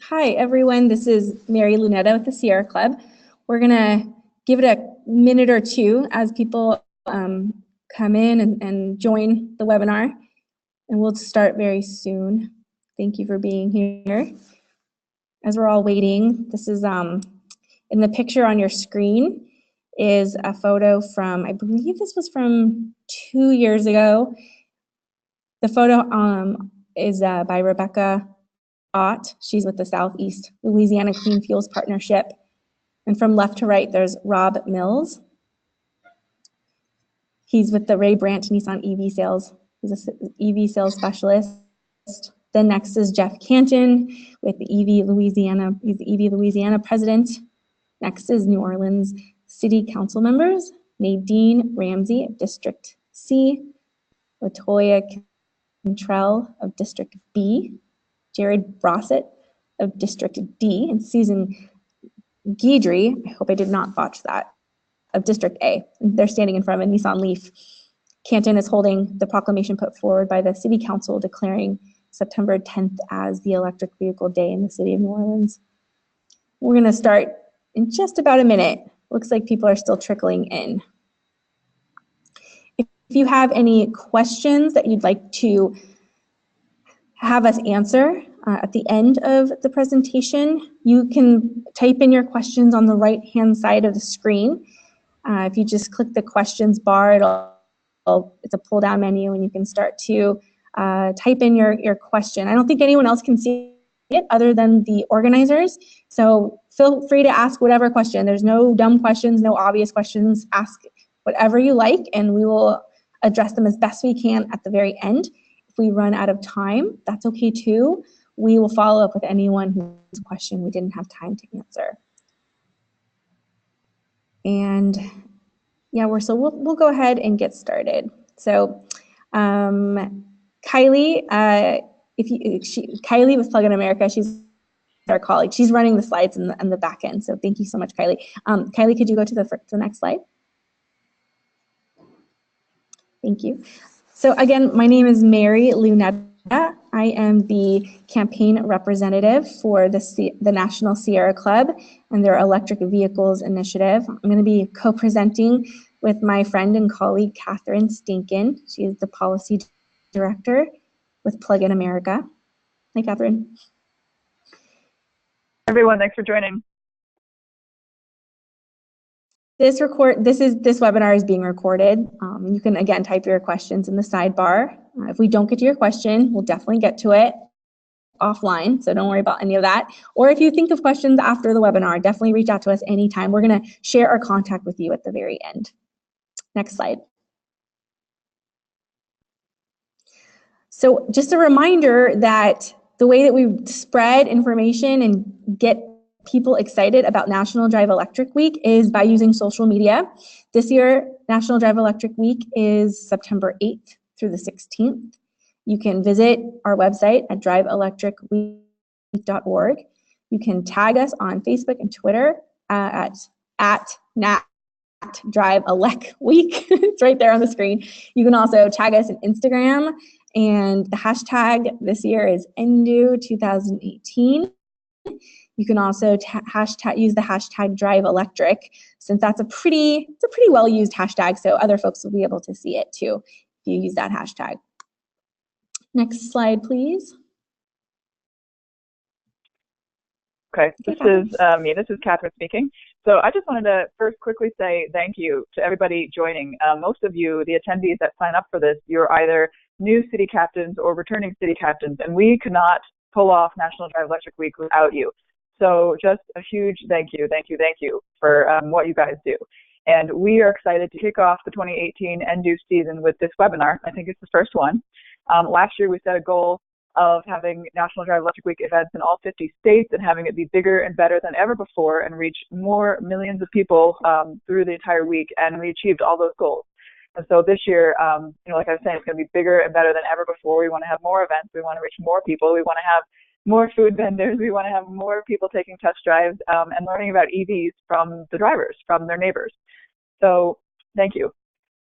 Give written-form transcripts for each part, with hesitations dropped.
Hi, everyone. This is Mary Lunetta with the Sierra Club. We're going to give it a minute or two as people come in and join the webinar, and we'll start very soon. Thank you for being here. As we're all waiting, this is in the picture on your screen is a photo from, I believe this was from 2 years ago. The photo is by Rebecca. She's with the Southeast Louisiana Clean Fuels Partnership. And from left to right, there's Rob Mills. He's with the Ray Branch Nissan EV sales. He's an EV sales specialist. Then next is Jeff Canton with the EV Louisiana. He's the EV Louisiana president. Next is New Orleans City Council members, Nadine Ramsey of District C, Latoya Cantrell of District B, Jared Brossett of District D, and Susan Guidry, I hope I did not botch that, of District A. They're standing in front of a Nissan Leaf. Canton is holding the proclamation put forward by the City Council declaring September 10th as the Electric Vehicle Day in the City of New Orleans. We're going to start in just about a minute. Looks like people are still trickling in. If you have any questions that you'd like to have us answer at the end of the presentation, you can type in your questions on the right-hand side of the screen. If you just click the questions bar, it's a pull-down menu, and you can start to type in your question. I don't think anyone else can see it other than the organizers, so feel free to ask whatever question. There's no dumb questions, no obvious questions. Ask whatever you like, and we will address them as best we can at the very end. If we run out of time, that's okay too. We will follow up with anyone whose question we didn't have time to answer. And yeah, we'll go ahead and get started. So Kylie, Kylie with Plug-in America, she's our colleague. She's running the slides in the back end. So thank you so much, Kylie. Kylie, could you go to the next slide? Thank you. So again, my name is Mary Lunetta. I am the campaign representative for the National Sierra Club and their Electric Vehicles Initiative. I'm going to be co-presenting with my friend and colleague, Catherine Stinkin. She is the policy director with Plug-in America. Hi, Catherine. Everyone, thanks for joining. This webinar is being recorded. You can again type your questions in the sidebar. If we don't get to your question, we'll definitely get to it offline, so don't worry about any of that. Or if you think of questions after the webinar, definitely reach out to us anytime. We're going to share our contact with you at the very end. Next slide. So just a reminder that the way that we spread information and get people excited about National Drive Electric Week is by using social media. This year, National Drive Electric Week is September 8th through the 16th. You can visit our website at driveelectricweek.org. You can tag us on Facebook and Twitter at NatDriveElecWeek. It's right there on the screen. You can also tag us on Instagram, and the hashtag this year is ENDU2018. You can also use the hashtag #DriveElectric, since that's a pretty well used hashtag, so other folks will be able to see it too if you use that hashtag. Next slide, please. Okay, this is me. This is Catherine speaking. So I just wanted to first quickly say thank you to everybody joining. Most of you, the attendees that sign up for this, you're either new city captains or returning city captains, and we could not pull off National Drive Electric Week without you. So just a huge thank you for what you guys do. And we are excited to kick off the 2018 NDU season with this webinar. I think it's the first one. Last year we set a goal of having National Drive Electric Week events in all 50 states and having it be bigger and better than ever before and reach more millions of people through the entire week, and we achieved all those goals. And so this year, like I was saying, it's going to be bigger and better than ever before. We want to have more events. We want to reach more people. We want to have more food vendors. We want to have more people taking test drives and learning about EVs from the drivers, from their neighbors. So thank you.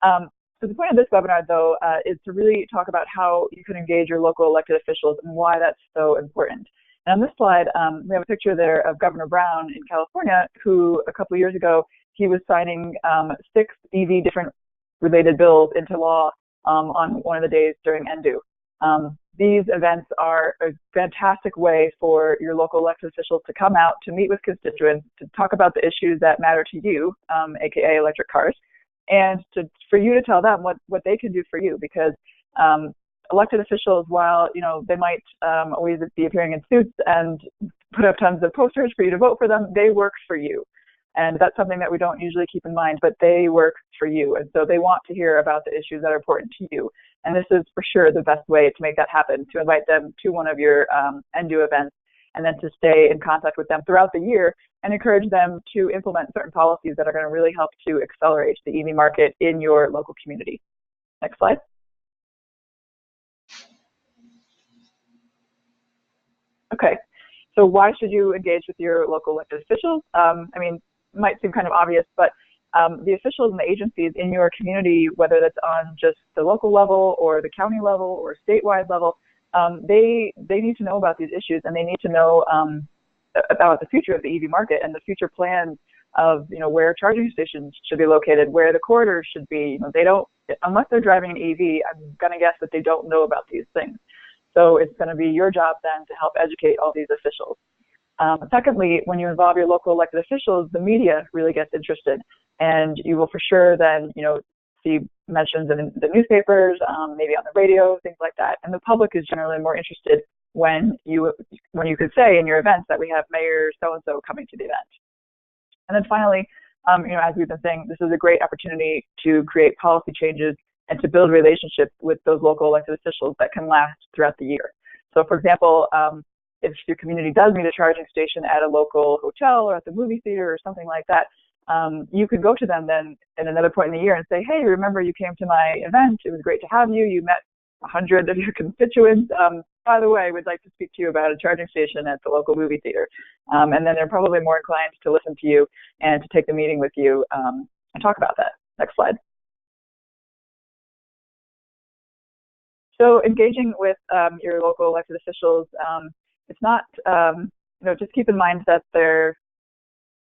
So the point of this webinar, though, is to really talk about how you can engage your local elected officials and why that's so important. And on this slide, we have a picture there of Governor Brown in California, who a couple of years ago, he was signing 6 EV different related bills into law on one of the days during NDU. These events are a fantastic way for your local elected officials to come out, to meet with constituents, to talk about the issues that matter to you, aka electric cars, and for you to tell them what they can do for you, because elected officials, while they might always be appearing in suits and put up tons of posters for you to vote for them, they work for you. And that's something that we don't usually keep in mind, but they work for you. And so they want to hear about the issues that are important to you. And this is for sure the best way to make that happen, to invite them to one of your NDU events, and then to stay in contact with them throughout the year and encourage them to implement certain policies that are going to really help to accelerate the EV market in your local community. Next slide. Okay, so why should you engage with your local elected officials? It might seem kind of obvious, but the officials and the agencies in your community, whether that's on just the local level or the county level or statewide level, they need to know about these issues, and they need to know about the future of the EV market and the future plans of where charging stations should be located, where the corridors should be. They don't, unless they're driving an EV, I'm going to guess that they don't know about these things. So it's going to be your job then to help educate all these officials. Secondly, when you involve your local elected officials, the media really gets interested, and you will for sure then, see mentions in the newspapers, maybe on the radio, things like that. And the public is generally more interested when you could say in your events that we have Mayor so-and-so coming to the event. And then finally, as we've been saying, this is a great opportunity to create policy changes and to build relationships with those local elected officials that can last throughout the year. So for example, if your community does need a charging station at a local hotel or at the movie theater or something like that, you could go to them then at another point in the year and say, hey, remember you came to my event, it was great to have you, you met 100 of your constituents, by the way, we'd like to speak to you about a charging station at the local movie theater. And then they're probably more inclined to listen to you and to take the meeting with you and talk about that. Next slide. So engaging with your local elected officials, it's not, just keep in mind that they're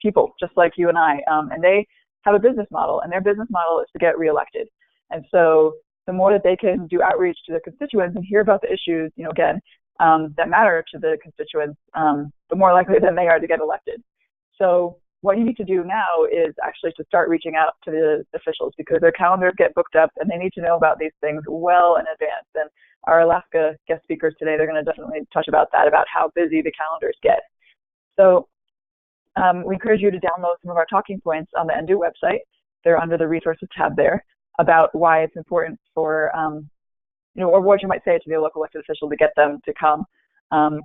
people just like you and I, and they have a business model, and their business model is to get reelected. And so the more that they can do outreach to the constituents and hear about the issues, that matter to the constituents, the more likely then they are to get elected. So what you need to do now is actually to start reaching out to the officials, because their calendars get booked up and they need to know about these things well in advance. And our Alaska guest speakers today, they're going to definitely touch about that, about how busy the calendars get. So we encourage you to download some of our talking points on the NDU website. They're under the resources tab there, about why it's important for, or what you might say to the local elected official to get them to come.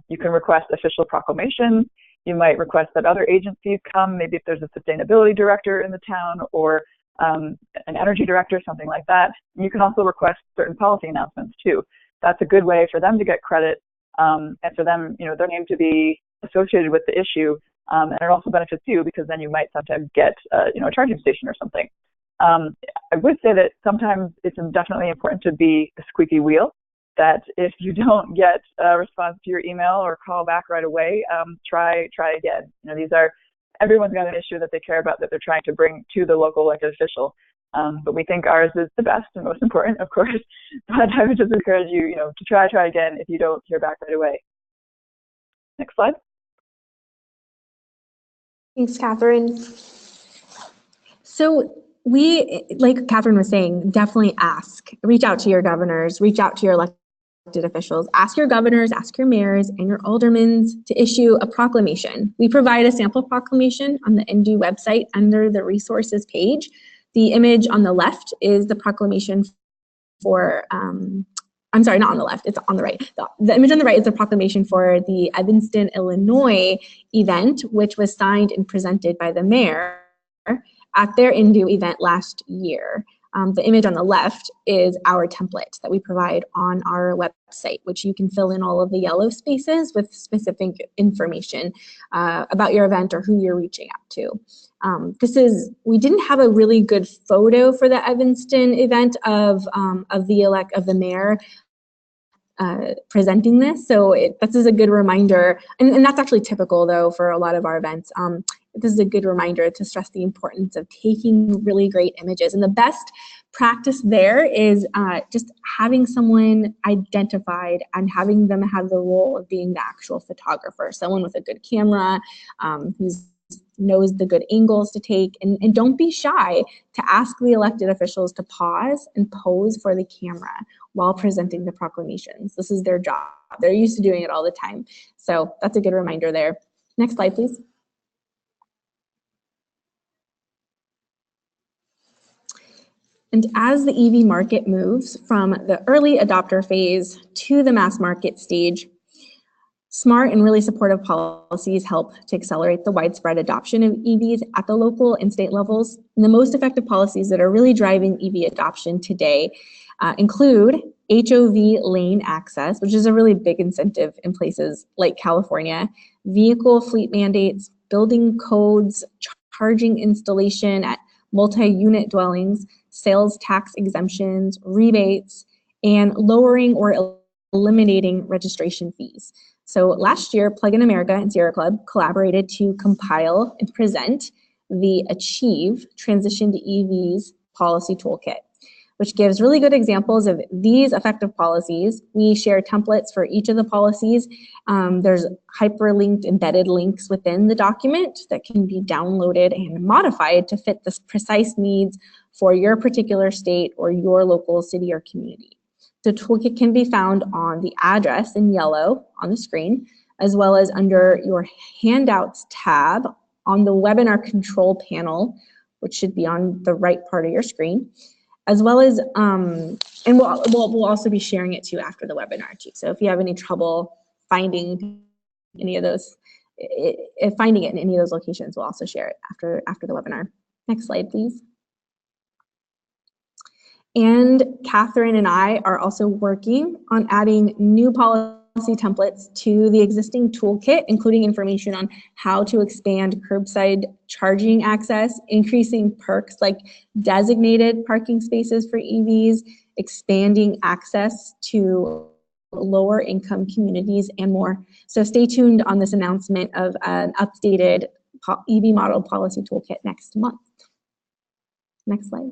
You can request official proclamations. You might request that other agencies come, maybe if there's a sustainability director in the town or an energy director, something like that. You can also request certain policy announcements too. That's a good way for them to get credit and for them, their name to be associated with the issue. And it also benefits you, because then you might sometimes get, a charging station or something. I would say that sometimes it's definitely important to be a squeaky wheel, that if you don't get a response to your email or call back right away, try again. Everyone's got an issue that they care about that they're trying to bring to the local elected official. But we think ours is the best and most important, of course. But I would just encourage you, to try again if you don't hear back right away. Next slide. Thanks, Catherine. So we, like Catherine was saying, definitely reach out to your governors, reach out to your elected officials, ask your governors, ask your mayors and your aldermen to issue a proclamation. We provide a sample proclamation on the NDU website under the resources page. The image on the left is the proclamation for, I'm sorry, not on the left, it's on the right. The image on the right is the proclamation for the Evanston, Illinois event, which was signed and presented by the mayor at their NDU event last year. The image on the left is our template that we provide on our website, which you can fill in all of the yellow spaces with specific information about your event or who you're reaching out to. We didn't have a really good photo for the Evanston event of the mayor. presenting this. So this is a good reminder, and that's actually typical though for a lot of our events. This is a good reminder to stress the importance of taking really great images. And the best practice there is just having someone identified and having them have the role of being the actual photographer, someone with a good camera who knows the good angles to take, and don't be shy to ask the elected officials to pause and pose for the camera while presenting the proclamations. This is their job. They're used to doing it all the time. So that's a good reminder there. Next slide, please. And as the EV market moves from the early adopter phase to the mass market stage, smart and really supportive policies help to accelerate the widespread adoption of EVs at the local and state levels. And the most effective policies that are really driving EV adoption today include HOV lane access, which is a really big incentive in places like California, vehicle fleet mandates, building codes, charging installation at multi-unit dwellings, sales tax exemptions, rebates, and lowering or eliminating registration fees. So last year, Plug in America and Sierra Club collaborated to compile and present the Achieve Transition to EVs Policy Toolkit, which gives really good examples of these effective policies. We share templates for each of the policies. There's hyperlinked embedded links within the document that can be downloaded and modified to fit the precise needs for your particular state or your local city or community. The toolkit can be found on the address in yellow on the screen, as well as under your handouts tab on the webinar control panel, which should be on the right part of your screen, as well as, and we'll also be sharing it too after the webinar too. So if you have any trouble finding any of those, finding it in any of those locations, we'll also share it after the webinar. Next slide, please. And Catherine and I are also working on adding new policy templates to the existing toolkit, including information on how to expand curbside charging access, increasing perks like designated parking spaces for EVs, expanding access to lower income communities, and more. So stay tuned on this announcement of an updated EV model policy toolkit next month. Next slide.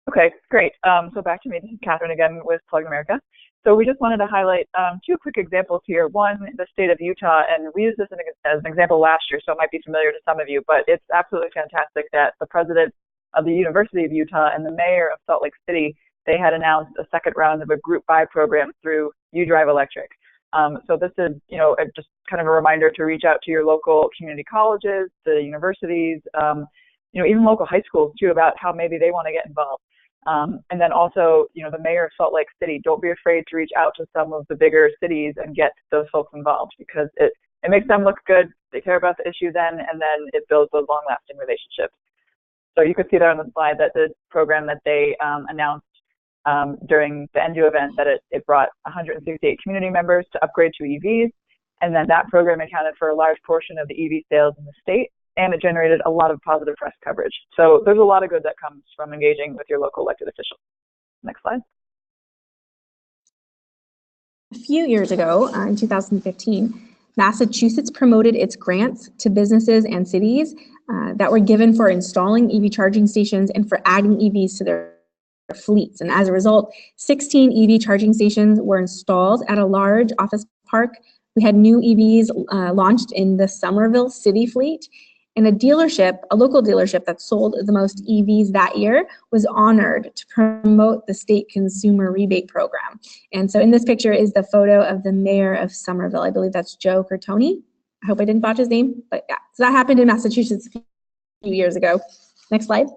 Okay, great. So back to me. This is Catherine again with Plug America. So we just wanted to highlight two quick examples here. One, the state of Utah, and we used this as an example last year, so it might be familiar to some of you, but it's absolutely fantastic that the president of the University of Utah and the mayor of Salt Lake City, they had announced a second round of a group buy program through You Drive Electric. So this is, just kind of a reminder to reach out to your local community colleges, the universities, even local high schools too, about how maybe they want to get involved. And then also, the mayor of Salt Lake City, don't be afraid to reach out to some of the bigger cities and get those folks involved, because it makes them look good. They care about the issue then, and then it builds those long-lasting relationships. So you could see there on the slide that the program that they announced during the NDU event, that it brought 168 community members to upgrade to EVs, and then that program accounted for a large portion of the EV sales in the state, and it generated a lot of positive press coverage. So there's a lot of good that comes from engaging with your local elected officials. Next slide. A few years ago, in 2015, Massachusetts promoted its grants to businesses and cities that were given for installing EV charging stations and for adding EVs to their fleets. And as a result, 16 EV charging stations were installed at a large office park. We had new EVs launched in the Somerville city fleet. And a local dealership that sold the most EVs that year was honored to promote the state consumer rebate program. And so in this picture is the photo of the mayor of Somerville. I believe that's Joe Curtoni. I hope I didn't botch his name, but yeah. So that happened in Massachusetts a few years ago. Next slide.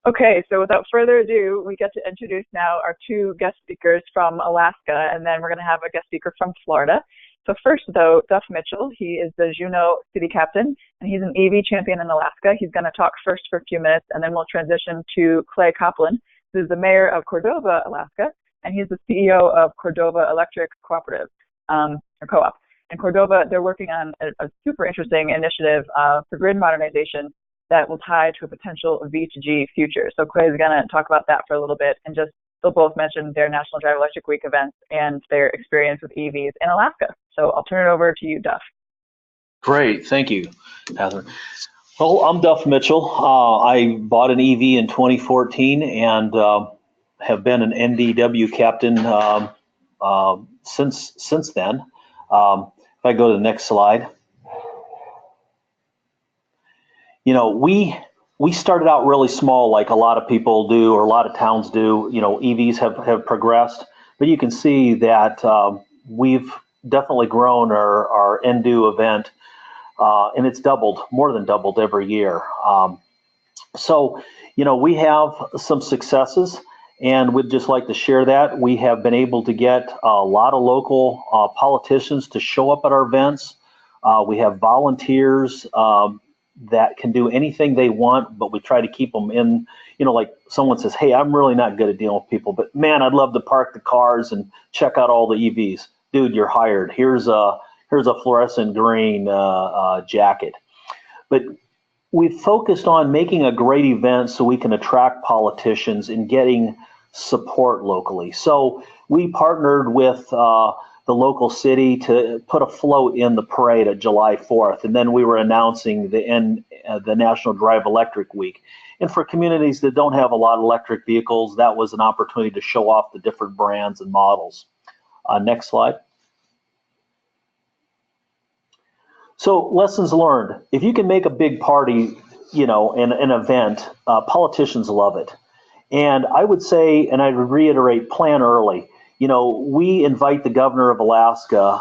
Okay, so without further ado, we get to introduce now our two guest speakers from Alaska, and then we're going to have a guest speaker from Florida. So first, though, Duff Mitchell, he is the Juneau City Captain, and he's an EV champion in Alaska. He's going to talk first for a few minutes, and then we'll transition to Clay Copeland, who's the mayor of Cordova, Alaska, and he's the CEO of Cordova Electric Cooperative, or Co-op. In Cordova, they're working on a super interesting initiative for grid modernization that will tie to a potential V2G future. So Clay is going to talk about that for a little bit, and just they'll both mention their National Drive Electric Week events and their experience with EVs in Alaska. So I'll turn it over to you, Duff. Great, thank you, Catherine. Well, I'm Duff Mitchell. I bought an EV in 2014 and have been an NDW captain since then. If I go to the next slide. You know, we started out really small, like a lot of people do, or a lot of towns do. You know, EVs have progressed, but you can see that we've definitely grown our NDO event, and it's more than doubled every year. So, you know, we have some successes, and we'd just like to share that. We have been able to get a lot of local politicians to show up at our events. We have volunteers that can do anything they want, but we try to keep them in, you know, like someone says, hey, I'm really not good at dealing with people, but man, I'd love to park the cars and check out all the EVs. Dude, you're hired. Here's a fluorescent green jacket. But we've focused on making a great event so we can attract politicians and getting support locally. So we partnered with the local city to put a float in the parade at July 4th, and then we were announcing the National Drive Electric Week. And for communities that don't have a lot of electric vehicles, that was an opportunity to show off the different brands and models. Next slide. So lessons learned. If you can make a big party, you know, an event, politicians love it. And I would say, and I would reiterate, plan early. You know, we invite the governor of Alaska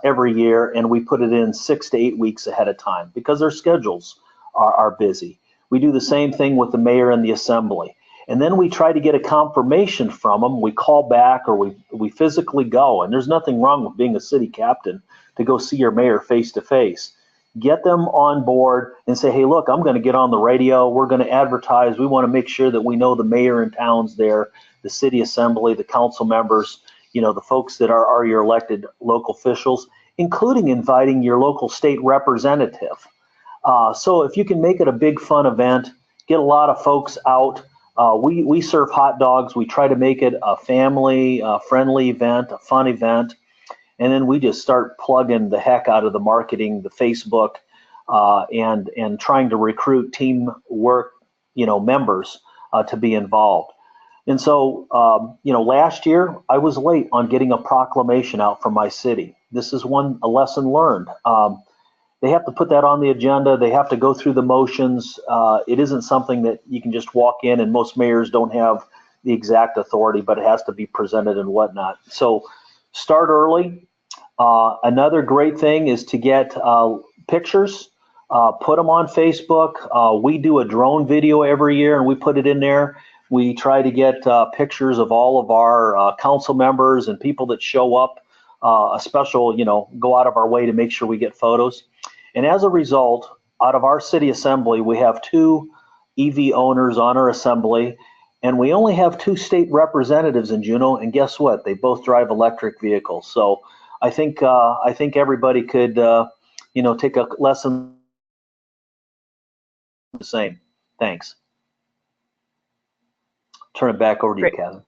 every year, and we put it in 6 to 8 weeks ahead of time because their schedules are busy. We do the same thing with the mayor and the assembly. And then we try to get a confirmation from them. We call back, or we physically go. And there's nothing wrong with being a city captain to go see your mayor face to face. Get them on board and say, hey, look, I'm going to get on the radio. We're going to advertise. We want to make sure that we know the mayor in town's there, the city assembly, the council members, you know, the folks that are your elected local officials, including inviting your local state representative. So if you can make it a big fun event, get a lot of folks out. We serve hot dogs. We try to make it a family friendly event, a fun event. And then we just start plugging the heck out of the marketing, the Facebook, and trying to recruit teamwork, you know, members to be involved. And so, you know, last year I was late on getting a proclamation out from my city. This is a lesson learned. They have to put that on the agenda. They have to go through the motions. It isn't something that you can just walk in, and most mayors don't have the exact authority, but it has to be presented and whatnot. So start early. Another great thing is to get pictures, put them on Facebook. We do a drone video every year, and we put it in there. We try to get pictures of all of our council members and people that show up, a special, you know, go out of our way to make sure we get photos. And as a result, out of our city assembly, we have 2 EV owners on our assembly, and we only have 2 state representatives in Juneau, and guess what? They both drive electric vehicles. So I think everybody could, you know, take a lesson the same. Thanks. Turn it back over to you, Catherine.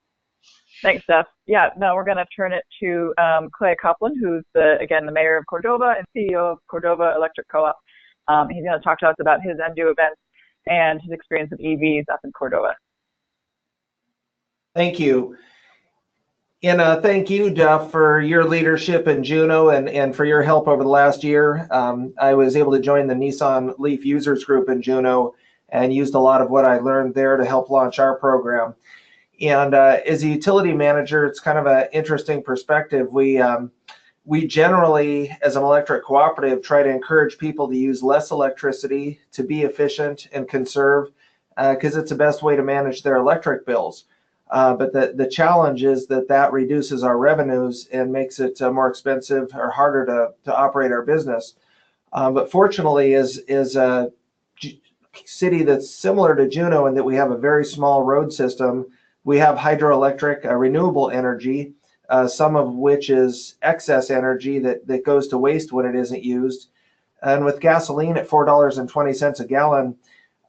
Thanks, Steph. Yeah, now we're going to turn it to Clay Copeland, who's the mayor of Cordova and CEO of Cordova Electric Co-op. He's going to talk to us about his NDO events and his experience with EVs up in Cordova. Thank you. And thank you, Duff, for your leadership in Juneau and for your help over the last year. I was able to join the Nissan Leaf Users Group in Juneau and used a lot of what I learned there to help launch our program. And as a utility manager, it's kind of an interesting perspective. We generally, as an electric cooperative, try to encourage people to use less electricity, to be efficient and conserve, because it's the best way to manage their electric bills. But the challenge is that reduces our revenues and makes it more expensive or harder to operate our business. But fortunately, is a city that's similar to Juneau in that we have a very small road system. We have hydroelectric, renewable energy, some of which is excess energy that goes to waste when it isn't used. And with gasoline at $4.20 a gallon,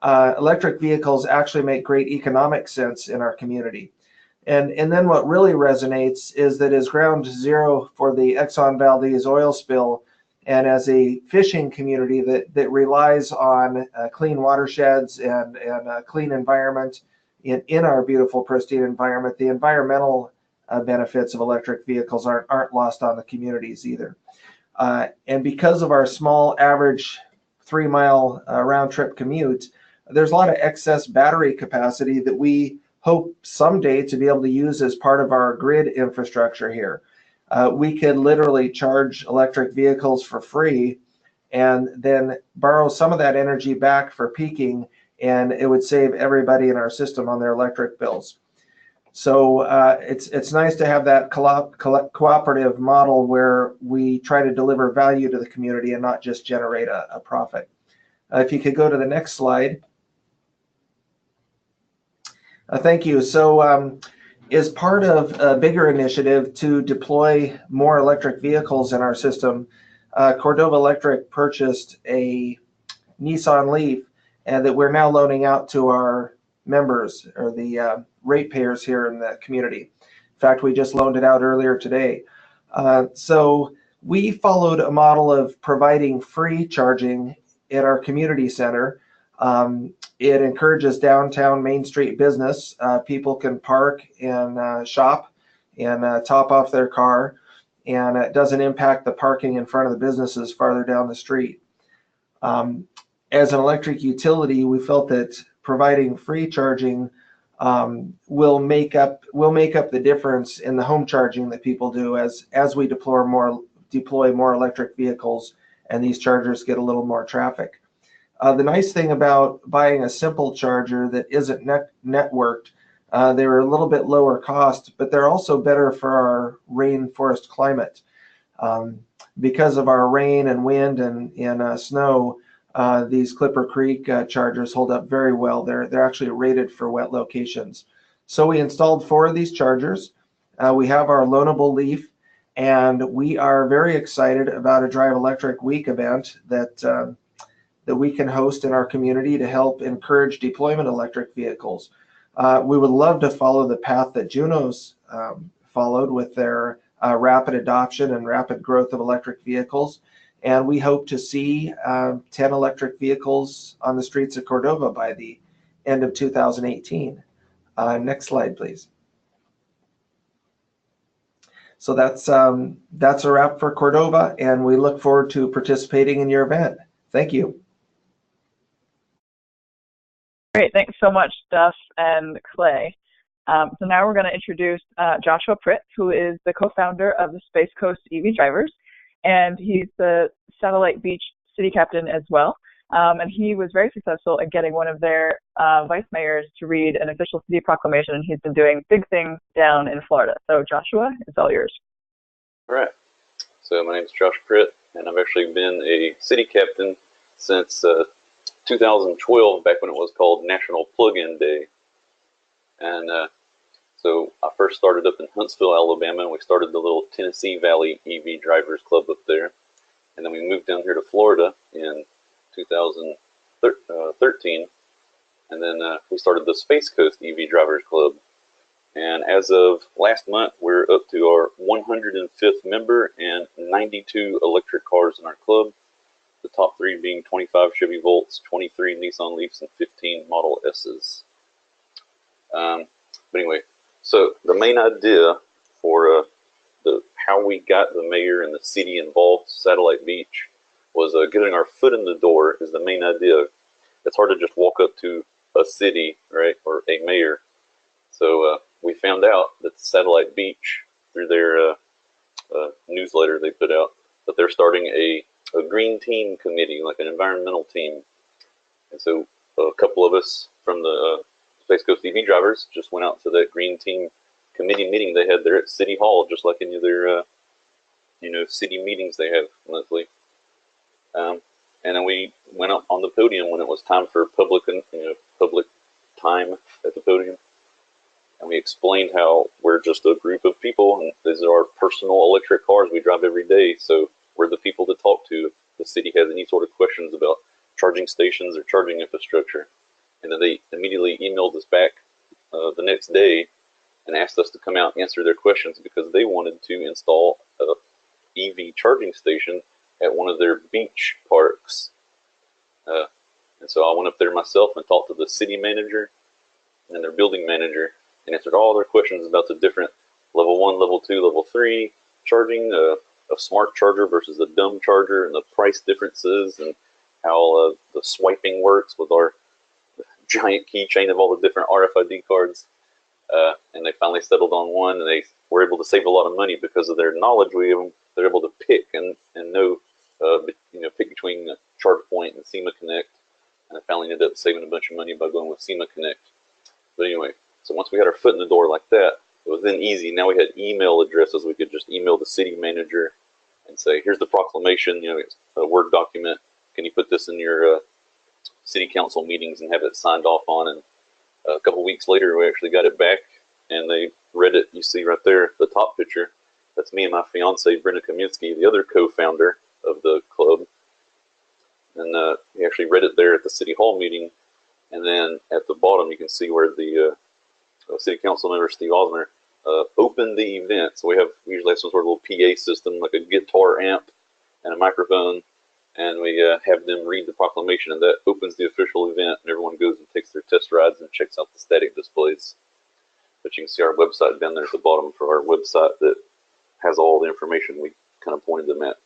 electric vehicles actually make great economic sense in our community. And then what really resonates is that as ground zero for the Exxon Valdez oil spill, and as a fishing community that relies on clean watersheds and a clean environment in our beautiful, pristine environment, the environmental benefits of electric vehicles aren't lost on the communities either. And because of our small average 3-mile round trip commute, there's a lot of excess battery capacity that we hope someday to be able to use as part of our grid infrastructure here. We could literally charge electric vehicles for free and then borrow some of that energy back for peaking, and it would save everybody in our system on their electric bills. So it's nice to have that cooperative model where we try to deliver value to the community and not just generate a profit. If you could go to the next slide. Thank you. So as part of a bigger initiative to deploy more electric vehicles in our system, Cordova Electric purchased a Nissan Leaf that we're now loaning out to our members, or the ratepayers here in the community. In fact, we just loaned it out earlier today. So we followed a model of providing free charging at our community center. It encourages downtown Main Street business. People can park and shop and top off their car, and it doesn't impact the parking in front of the businesses farther down the street. As an electric utility, we felt that providing free charging will make up the difference in the home charging that people do as we deploy more electric vehicles, and these chargers get a little more traffic. The nice thing about buying a simple charger that isn't networked, they're a little bit lower cost, but they're also better for our rainforest climate. Because of our rain and wind and snow, these Clipper Creek chargers hold up very well. They're actually rated for wet locations. So we installed 4 of these chargers. We have our loanable Leaf, and we are very excited about a Drive Electric Week event that we can host in our community to help encourage deployment of electric vehicles. We would love to follow the path that Juneau's followed with their rapid adoption and rapid growth of electric vehicles. And we hope to see 10 electric vehicles on the streets of Cordova by the end of 2018. Next slide, please. So that's a wrap for Cordova, and we look forward to participating in your event. Thank you. Great, thanks so much, Duff and Clay. So now we're going to introduce Joshua Pritt, who is the co-founder of the Space Coast EV Drivers, and he's the Satellite Beach city captain as well. And he was very successful in getting one of their vice mayors to read an official city proclamation, and he's been doing big things down in Florida. So Joshua, it's all yours. All right. So my name is Josh Pritt, and I've actually been a city captain since 2012, back when it was called National Plug-in Day. And so I first started up in Huntsville, Alabama, and we started the little Tennessee Valley EV Drivers Club up there. And then we moved down here to Florida in 2013, and then we started the Space Coast EV Drivers Club. And as of last month, we're up to our 105th member and 92 electric cars in our club. The top 3 being 25 Chevy Volts, 23 Nissan Leafs, and 15 Model S's. But anyway, so the main idea for how we got the mayor and the city involved, Satellite Beach, was getting our foot in the door is the main idea. It's hard to just walk up to a city, right, or a mayor. So we found out that Satellite Beach, through their newsletter they put out, that they're starting a green team committee, like an environmental team. And so a couple of us from the Space Coast EV Drivers just went out to that green team committee meeting they had there at City Hall, just like any of their city meetings they have monthly. And then we went up on the podium when it was time for public time at the podium, and we explained how we're just a group of people, and these are our personal electric cars we drive every day. So we're the people to talk to if the city has any sort of questions about charging stations or charging infrastructure. And then they immediately emailed us back the next day and asked us to come out and answer their questions because they wanted to install a EV charging station at one of their beach parks. And so I went up there myself and talked to the city manager and their building manager and answered all their questions about the different level 1, level 2, level 3 charging, a smart charger versus a dumb charger, and the price differences, and how the swiping works with our giant keychain of all the different RFID cards. And they finally settled on one, and they were able to save a lot of money because of their knowledge. They're able to pick and know, pick between ChargePoint and SEMA Connect, and I finally ended up saving a bunch of money by going with SEMA Connect. But anyway, so once we had our foot in the door like that, it was then easy. Now we had email addresses. We could just email the city manager and say, here's the proclamation, it's a Word document. Can you put this in your city council meetings and have it signed off on? And a couple weeks later, we actually got it back, and they read it. You see right there, the top picture. That's me and my fiance, Brenda Kaminsky, the other co-founder of the club. And he actually read it there at the city hall meeting. And then at the bottom, you can see where the city council member, Steve Osmer, opened the event. So we usually have some sort of little PA system, like a guitar amp and a microphone. And we have them read the proclamation, and that opens the official event, and everyone goes and takes their test rides and checks out the static displays. But you can see our website down there at the bottom for our website that has all the information we kind of pointed them at.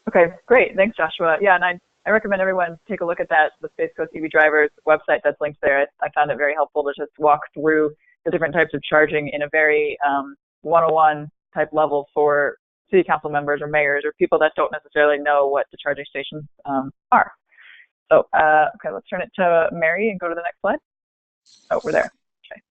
Okay, great. Thanks, Joshua. Yeah, and I recommend everyone take a look at the Space Coast EV Drivers website that's linked there. I found it very helpful to just walk through the different types of charging in a very 101 type level for city council members or mayors or people that don't necessarily know what the charging stations are. So, okay, let's turn it to Mary and go to the next slide. Oh, we're there. Okay.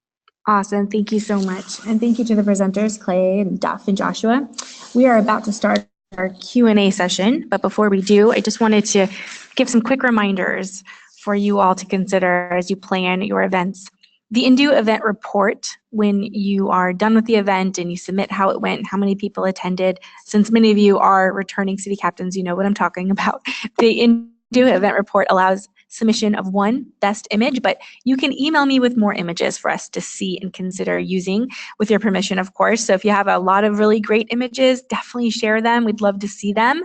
Awesome. Thank you so much. And thank you to the presenters, Clay and Duff and Joshua. We are about to start our Q&A session, but before we do, I just wanted to give some quick reminders for you all to consider as you plan your events. The Indu event report, when you are done with the event and you submit how it went, how many people attended, since many of you are returning city captains, you know what I'm talking about. The Indu event report allows submission of one best image, but you can email me with more images for us to see and consider using with your permission, of course. So if you have a lot of really great images, definitely share them. We'd love to see them.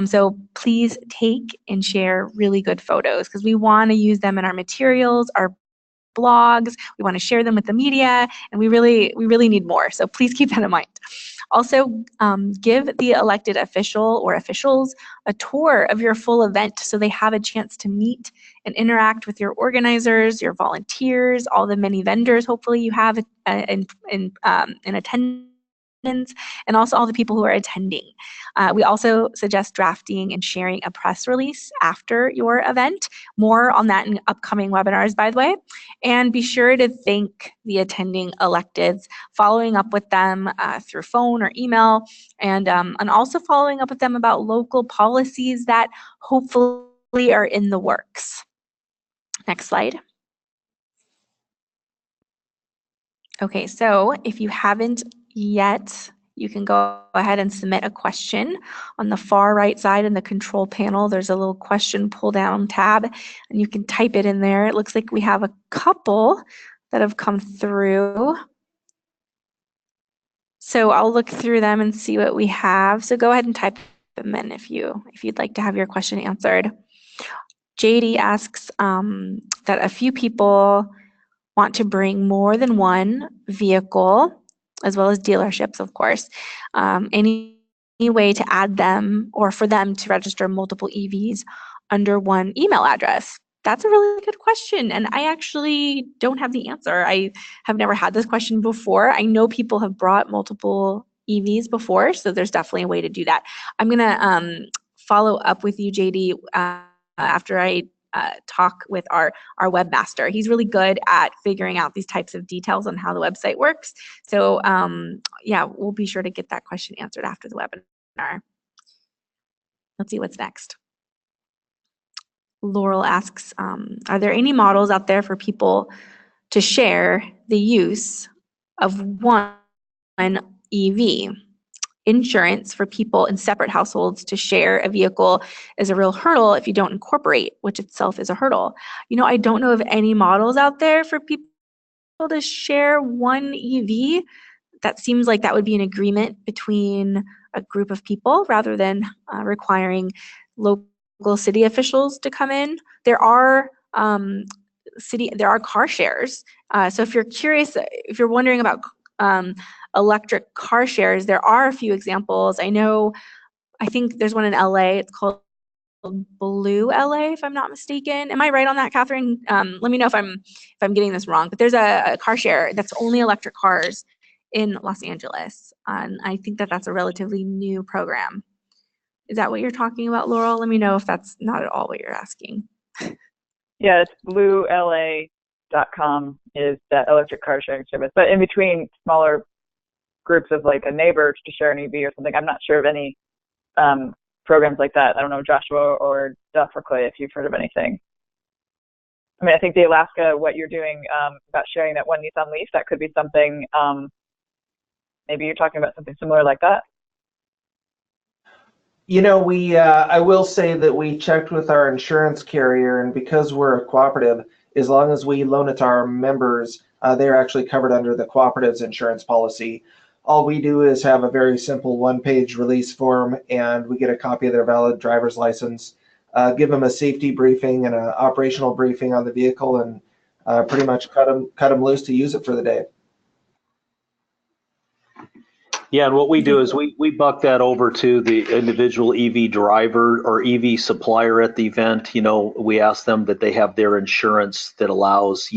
So please take and share really good photos because we want to use them in our materials, our blogs. We want to share them with the media, and we really need more. So please keep that in mind. Also, give the elected official or officials a tour of your full event so they have a chance to meet and interact with your organizers, your volunteers, all the many vendors hopefully you have in attendance, and also all the people who are attending. We also suggest drafting and sharing a press release after your event. More on that in upcoming webinars, by the way. And be sure to thank the attending electeds, following up with them through phone or email, and also following up with them about local policies that hopefully are in the works. Next slide. Okay, so if you haven't yet, you can go ahead and submit a question. On the far right side in the control panel, there's a little question pull down tab, and you can type it in there. It looks like we have a couple that have come through. So I'll look through them and see what we have. So go ahead and type them in if you'd like to have your question answered. JD asks that a few people want to bring more than one vehicle, as well as dealerships, of course. Any way to add them or for them to register multiple EVs under one email address? That's a really good question, and I actually don't have the answer. I have never had this question before. I know people have brought multiple EVs before, so there's definitely a way to do that. I'm going to follow up with you, JD, after I talk with our webmaster. He's really good at figuring out these types of details on how the website works. So yeah, we'll be sure to get that question answered after the webinar. Let's see what's next. Laurel asks, are there any models out there for people to share the use of one EV? insurance for people in separate households to share a vehicle is a real hurdle if you don't incorporate, which itself is a hurdle. I don't know of any models out there for people to share one EV. That seems like that would be an agreement between a group of people rather than requiring local city officials to come in. There are car shares. So if you're curious, if you're wondering about electric car shares, there are a few examples. I think there's one in LA. It's called Blue LA, if I'm not mistaken. Am I right on that, Catherine? Let me know if I'm getting this wrong. But there's a car share that's only electric cars in Los Angeles, and I think that's a relatively new program. Is that what you're talking about, Laurel? Let me know if that's not at all what you're asking. Yeah, it's bluela.com is that electric car sharing service. But in between smaller groups of like a neighbor to share an EV or something, I'm not sure of any programs like that. I don't know, Joshua or Duff or Clay, if you've heard of anything. I mean, I think the Alaska, what you're doing about sharing that one Nissan Leaf, that could be something, maybe you're talking about something similar like that. I will say that we checked with our insurance carrier, and because we're a cooperative, as long as we loan it to our members, they're actually covered under the cooperative's insurance policy. All we do is have a very simple one-page release form, and we get a copy of their valid driver's license, give them a safety briefing and an operational briefing on the vehicle, and pretty much cut them loose to use it for the day. Yeah, and what we do is we buck that over to the individual EV driver or EV supplier at the event. We ask them that they have their insurance that allows,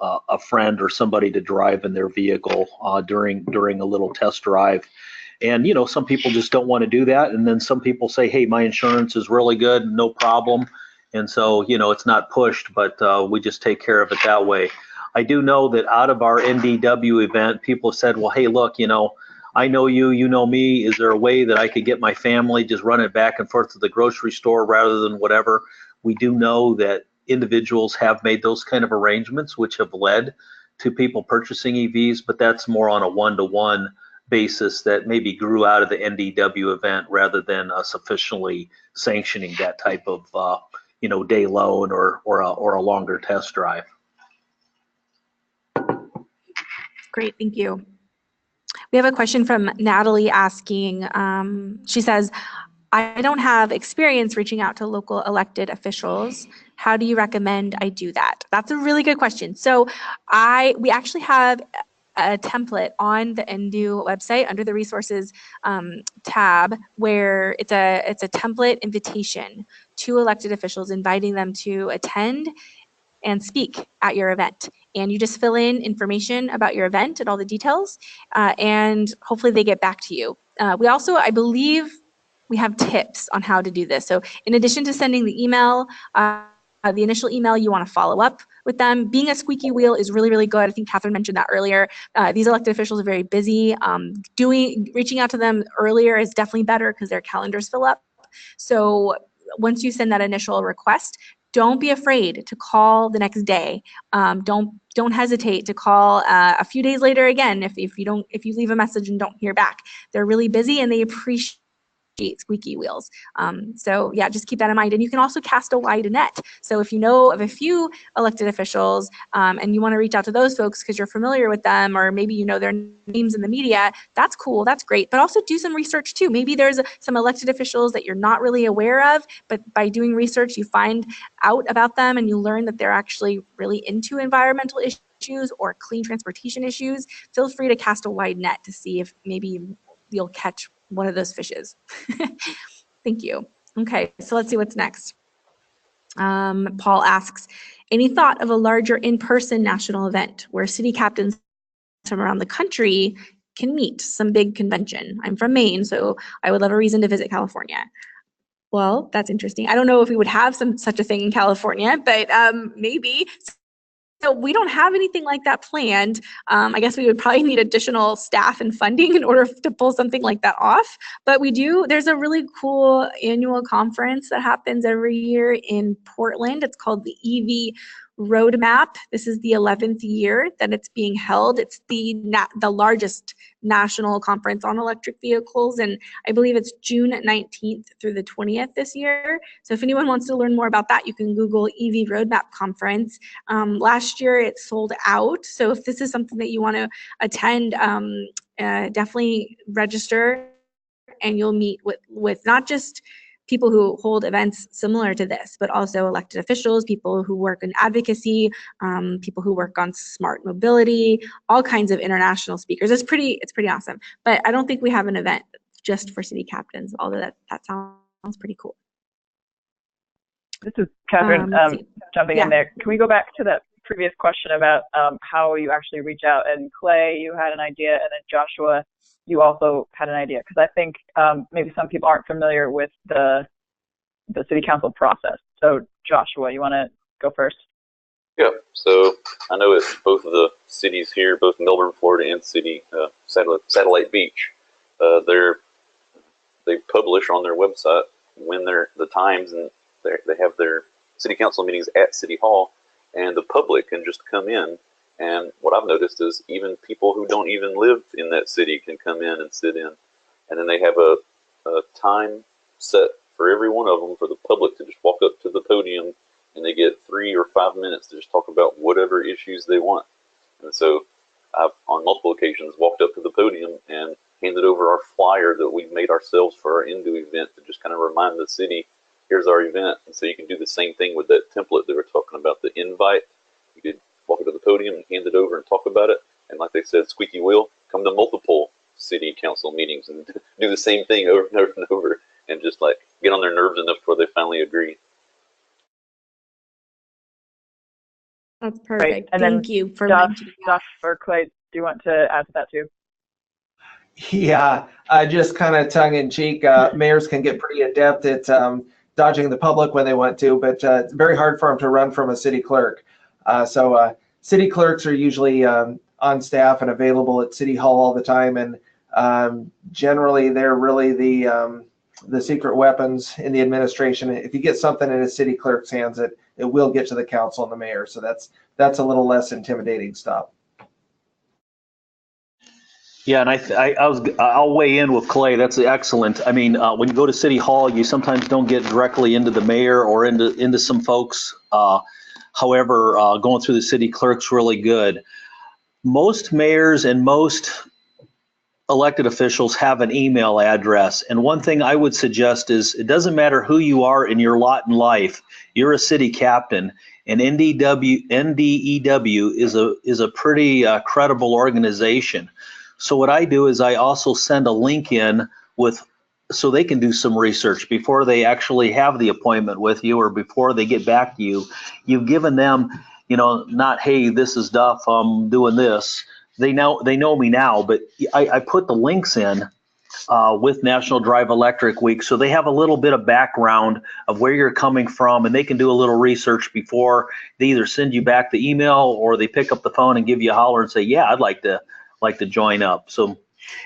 a friend or somebody to drive in their vehicle during a little test drive. And, some people just don't want to do that. And then some people say, hey, my insurance is really good, no problem. And so, it's not pushed, but we just take care of it that way. I do know that out of our NDW event, people said, well, hey, look, I know you, you know me. Is there a way that I could get my family just run it back and forth to the grocery store rather than whatever? We do know that individuals have made those kind of arrangements, which have led to people purchasing EVs, but that's more on a one-to-one basis that maybe grew out of the NDW event rather than us officially sanctioning that type of, day loan or a longer test drive. Great, thank you. We have a question from Natalie asking, she says, I don't have experience reaching out to local elected officials. How do you recommend I do that? That's a really good question. So we actually have a template on the NDU website under the resources tab where it's a template invitation to elected officials, inviting them to attend and speak at your event. And you just fill in information about your event and all the details, and hopefully they get back to you. We also, I believe, we have tips on how to do this. So in addition to sending the email, the initial email, you want to follow up with them. Being a squeaky wheel is really, really good. I think Catherine mentioned that earlier. These elected officials are very busy. Reaching out to them earlier is definitely better because their calendars fill up. So once you send that initial request, don't be afraid to call the next day. Don't hesitate to call a few days later again if you leave a message and don't hear back. They're really busy and they appreciate squeaky wheels. So yeah, just keep that in mind. And you can also cast a wide net. So if you know of a few elected officials and you want to reach out to those folks because you're familiar with them, or maybe you know their names in the media, that's cool, that's great. But also do some research too. Maybe there's some elected officials that you're not really aware of, but by doing research, you find out about them and you learn that they're actually really into environmental issues or clean transportation issues. Feel free to cast a wide net to see if maybe you'll catch one of those fishes. Thank you. Okay, so let's see what's next. Paul asks, any thought of a larger in-person national event where city captains from around the country can meet, some big convention? I'm from Maine, so I would love a reason to visit California. Well, that's interesting. I don't know if we would have such a thing in California, but maybe. So we don't have anything like that planned. I guess we would probably need additional staff and funding in order to pull something like that off. But we do, there's a really cool annual conference that happens every year in Portland. It's called the EV roadmap. This is the 11th year that it's being held. It's the largest national conference on electric vehicles, and I believe it's June 19th through the 20th this year. So if anyone wants to learn more about that, you can Google EV Roadmap Conference. Last year it sold out, so if this is something that you want to attend, definitely register, and you'll meet with not just people who hold events similar to this, but also elected officials, people who work in advocacy, people who work on smart mobility, all kinds of international speakers. It's pretty awesome. But I don't think we have an event just for city captains, although that sounds pretty cool. This is Catherine jumping in there. Can we go back to that previous question about how you actually reach out? And Clay, you had an idea, and then Joshua, you also had an idea, because I think maybe some people aren't familiar with the city council process. So Joshua, you want to go first? Yeah, so I know it's both of the cities here, both Melbourne, Florida, and Satellite Beach. They publish on their website when the times, and they have their city council meetings at City Hall, and the public can just come in. And what I've noticed is even people who don't even live in that city can come in and sit in. And then they have a time set for every one of them for the public to just walk up to the podium, and they get 3 or 5 minutes to just talk about whatever issues they want. And so I've, on multiple occasions, walked up to the podium and handed over our flyer that we've made ourselves for our Indu event to just kind of remind the city, here's our event. And so you can do the same thing with that template that we're talking about, the invite. You could walk up to the podium and hand it over and talk about it. And like they said, squeaky wheel, come to multiple city council meetings and do the same thing over and over and over, and just like get on their nerves enough before they finally agree. That's perfect. And Thank you for Josh or Clay, do you want to add to that too? Yeah, just kind of tongue in cheek, mayors can get pretty adept at dodging the public when they want to, but it's very hard for them to run from a city clerk. So city clerks are usually on staff and available at City Hall all the time, and generally they're really the secret weapons in the administration. If you get something in a city clerk's hands, it will get to the council and the mayor. So that's a little less intimidating stuff. Yeah, and I'll weigh in with Clay. That's excellent. I mean, when you go to City Hall, you sometimes don't get directly into the mayor or into some folks. However, going through the city clerk's really good. Most mayors and most elected officials have an email address. And one thing I would suggest is it doesn't matter who you are in your lot in life. You're a city captain, and NDEW is a pretty credible organization. So what I do is I also send a link in so they can do some research before they actually have the appointment with you or before they get back to you. You've given them, not, hey, this is Duff, I'm doing this. They know me now, but I put the links in with National Drive Electric Week, so they have a little bit of background of where you're coming from, and they can do a little research before they either send you back the email or they pick up the phone and give you a holler and say, yeah, I'd like to join up. So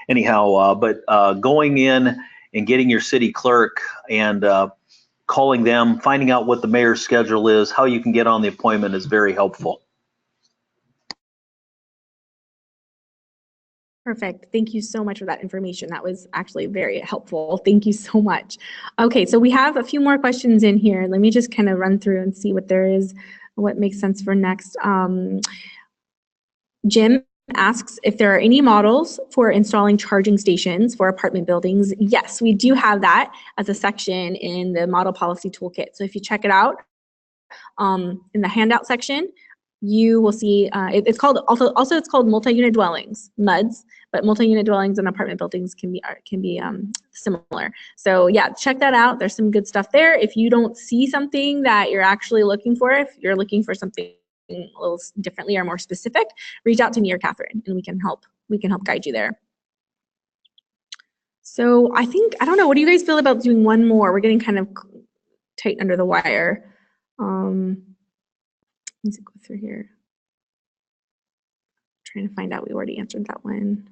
anyhow, but going in and getting your city clerk and calling them, finding out what the mayor's schedule is, how you can get on the appointment is very helpful. Perfect. Thank you so much for that information. That was actually very helpful. Thank you so much. Okay, so we have a few more questions in here. Let me just kind of run through and see what there is, what makes sense for next. Jim asks if there are any models for installing charging stations for apartment buildings. Yes, we do have that as a section in the model policy toolkit. So if you check it out in the handout section, you will see it's called it's called multi-unit dwellings, MUDs, but multi-unit dwellings and apartment buildings can be similar. So yeah, check that out. There's some good stuff there. If you don't see something that you're actually looking for, if you're looking for something a little differently or more specific, reach out to me or Catherine, and we can help guide you there. So I don't know, what do you guys feel about doing one more? We're getting kind of tight under the wire. Let's go through here. Trying to find out. We already answered that one.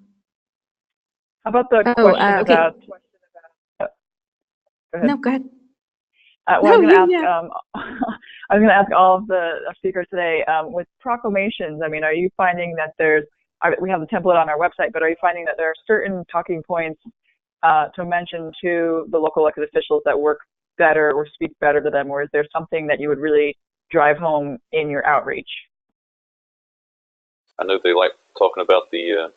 How about the question about? Oh, go ahead. No, go ahead. Well, I was going to ask, I was going to ask all of the speakers today, with proclamations, I mean, are you finding that we have the template on our website, but are you finding that there are certain talking points to mention to the local elected officials that work better or speak better to them, or is there something that you would really drive home in your outreach? I know they like talking about the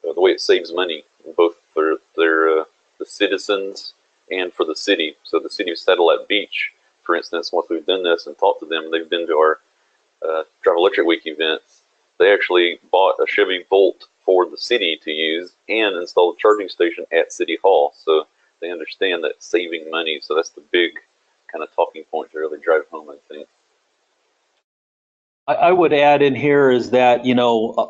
way it saves money, both for the citizens and for the city. So the city of Satellite Beach, for instance, once we've done this and talked to them, they've been to our Drive Electric Week events. They actually bought a Chevy Volt for the city to use and installed a charging station at City Hall. So they understand that saving money. So that's the big kind of talking point to really drive home, I think. I would add in here is that,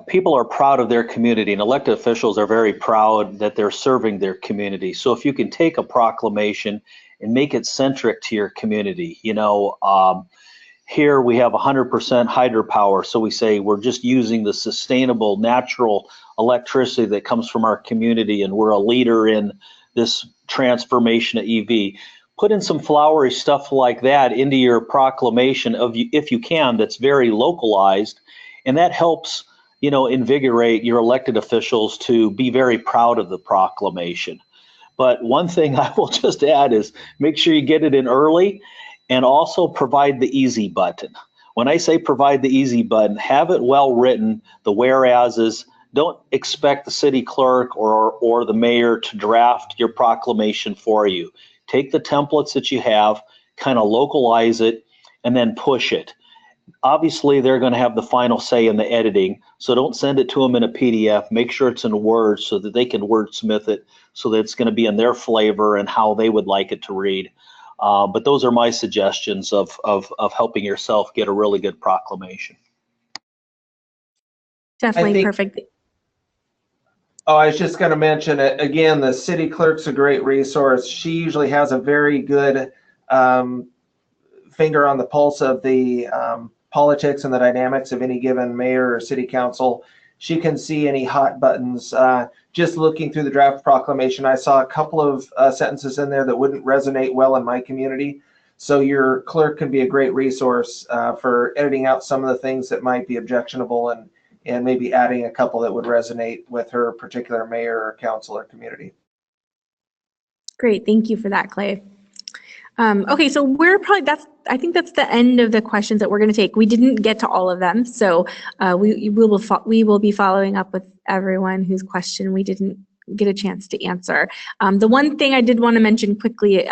people are proud of their community, and elected officials are very proud that they're serving their community. So if you can take a proclamation and make it centric to your community, here we have 100% hydropower. So we say we're just using the sustainable, natural electricity that comes from our community, and we're a leader in this transformation of EV. Put in some flowery stuff like that into your proclamation if you can, that's very localized, and that helps, invigorate your elected officials to be very proud of the proclamation. But one thing I will just add is make sure you get it in early, and also provide the easy button. When I say provide the easy button, have it well written, the whereases. Don't expect the city clerk or the mayor to draft your proclamation for you. Take the templates that you have, kind of localize it, and then push it. Obviously, they're going to have the final say in the editing, so don't send it to them in a PDF. Make sure it's in Word so that they can wordsmith it, so that it's going to be in their flavor and how they would like it to read. But those are my suggestions of helping yourself get a really good proclamation. Definitely perfect. Oh, I was just going to mention it again. The city clerk's a great resource. She usually has a very good finger on the pulse of the politics and the dynamics of any given mayor or city council. She can see any hot buttons. Just looking through the draft proclamation, I saw a couple of sentences in there that wouldn't resonate well in my community. So your clerk can be a great resource for editing out some of the things that might be objectionable and maybe adding a couple that would resonate with her particular mayor or council or community. Great, thank you for that, Clay. Okay, so I think that's the end of the questions that we're going to take. We didn't get to all of them, so we will be following up with everyone whose question we didn't get a chance to answer. The one thing I did want to mention quickly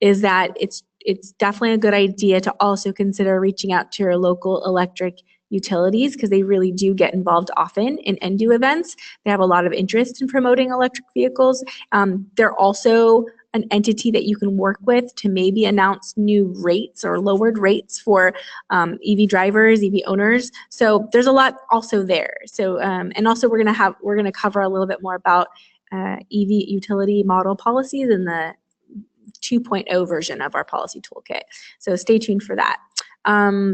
is that it's definitely a good idea to also consider reaching out to your local electric utilities, because they really do get involved often in NDU events. They have a lot of interest in promoting electric vehicles. They're also an entity that you can work with to maybe announce new rates or lowered rates for EV drivers, EV owners. So there's a lot also there. So and also we're gonna cover a little bit more about EV utility model policies in the 2.0 version of our policy toolkit. So stay tuned for that.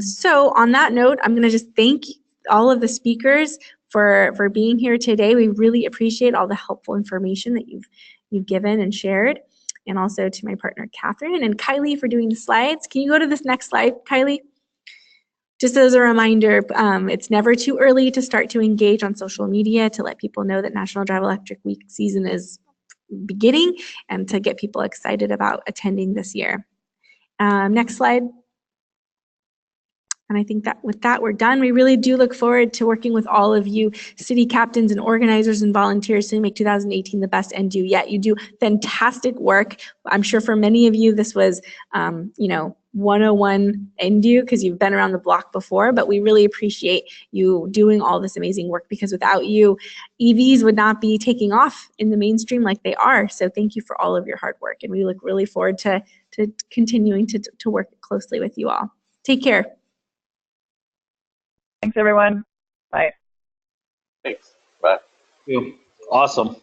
So on that note, I'm gonna just thank all of the speakers for being here today. We really appreciate all the helpful information that you've given and shared. And also to my partner, Catherine, and Kylie for doing the slides. Can you go to this next slide, Kylie? Just as a reminder, it's never too early to start to engage on social media to let people know that National Drive Electric Week season is beginning and to get people excited about attending this year. Next slide. And I think that with that, we're done. We really do look forward to working with all of you city captains and organizers and volunteers to make 2018 the best NDU yet. You do fantastic work. I'm sure for many of you, this was, 101 NDU because you've been around the block before, but we really appreciate you doing all this amazing work, because without you, EVs would not be taking off in the mainstream like they are. So thank you for all of your hard work. And we look really forward to continuing to work closely with you all. Take care. Thanks, everyone. Bye. Thanks. Bye. Awesome.